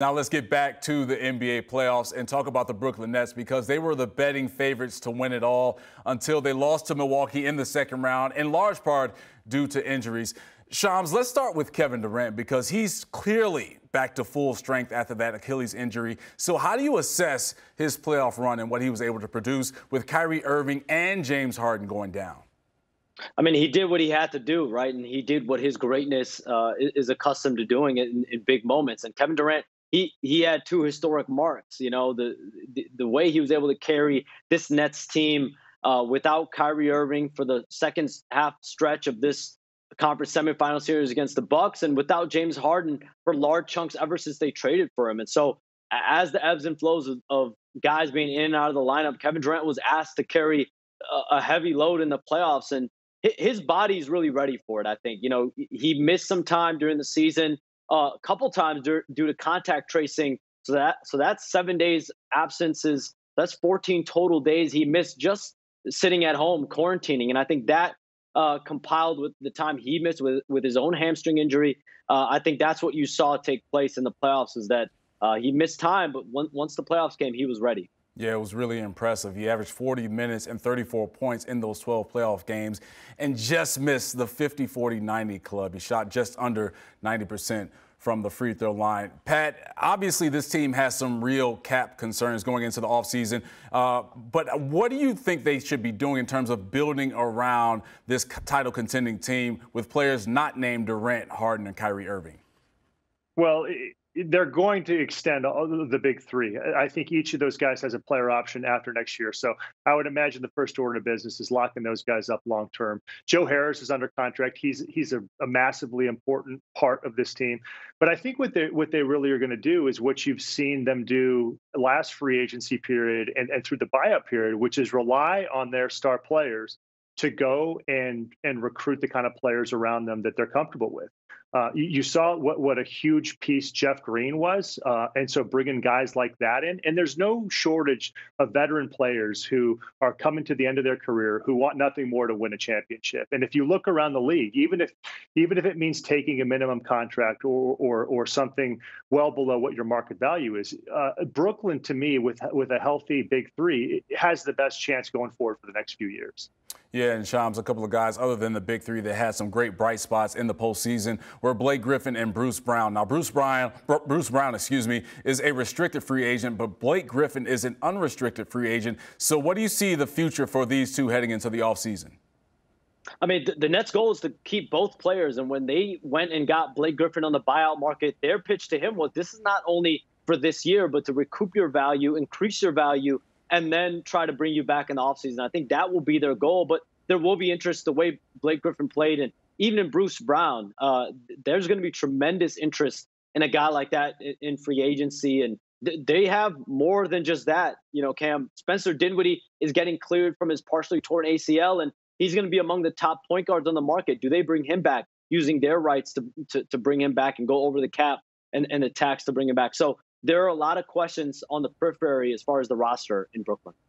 Now let's get back to the NBA playoffs and talk about the Brooklyn Nets because they were the betting favorites to win it all until they lost to Milwaukee in the second round, in large part due to injuries. Shams, let's start with Kevin Durant because he's clearly back to full strength after that Achilles injury. So how do you assess his playoff run and what he was able to produce with Kyrie Irving and James Harden going down? I mean, he did what he had to do, right? And he did what his greatness is accustomed to doing in big moments. And Kevin Durant, he had two historic marks. You know, the way he was able to carry this Nets team without Kyrie Irving for the second half stretch of this conference semifinal series against the Bucks, and without James Harden for large chunks ever since they traded for him. And so, as the ebbs and flows of guys being in and out of the lineup, Kevin Durant was asked to carry a heavy load in the playoffs, and his body's really ready for it. I think, you know, he missed some time during the season, a couple times due to contact tracing. So that's 7 days absences. That's 14 total days he missed just sitting at home quarantining. And I think that compiled with the time he missed with his own hamstring injury, I think that's what you saw take place in the playoffs is that he missed time, but once the playoffs came, he was ready. Yeah, it was really impressive. He averaged 40 minutes and 34 points in those 12 playoff games and just missed the 50-40-90 club. He shot just under 90% from the free throw line. Pat, obviously this team has some real cap concerns going into the offseason, but what do you think they should be doing in terms of building around this title contending team with players not named Durant, Harden, and Kyrie Irving? Well, they're going to extend the big three. I think each of those guys has a player option after next year. So I would imagine the first order of business is locking those guys up long term. Joe Harris is under contract. He's a massively important part of this team. But I think what they really are going to do is what you've seen them do last free agency period and through the buyout period, which is rely on their star players to go and recruit the kind of players around them that they're comfortable with. You saw what a huge piece Jeff Green was, and so bringing guys like that in, and there's no shortage of veteran players who are coming to the end of their career who want nothing more to win a championship. And if you look around the league, even if it means taking a minimum contract or something well below what your market value is, Brooklyn to me with a healthy big three has the best chance going forward for the next few years. Yeah, and Shams, a couple of guys other than the big three that had some great bright spots in the postseason were Blake Griffin and Bruce Brown. Now, Bruce Brown, is a restricted free agent, but Blake Griffin is an unrestricted free agent. So what do you see the future for these two heading into the offseason? I mean, the Nets' goal is to keep both players. And when they went and got Blake Griffin on the buyout market, their pitch to him was this is not only for this year, but to recoup your value, increase your value, and then try to bring you back in the offseason. I think that will be their goal, but there will be interest the way Blake Griffin played, and even in Bruce Brown, there's going to be tremendous interest in a guy like that in free agency, and they have more than just that. You know, Cam, Spencer Dinwiddie is getting cleared from his partially torn ACL, and he's going to be among the top point guards on the market. Do they bring him back using their rights to bring him back and go over the cap and the tax to bring him back? So there are a lot of questions on the periphery as far as the roster in Brooklyn.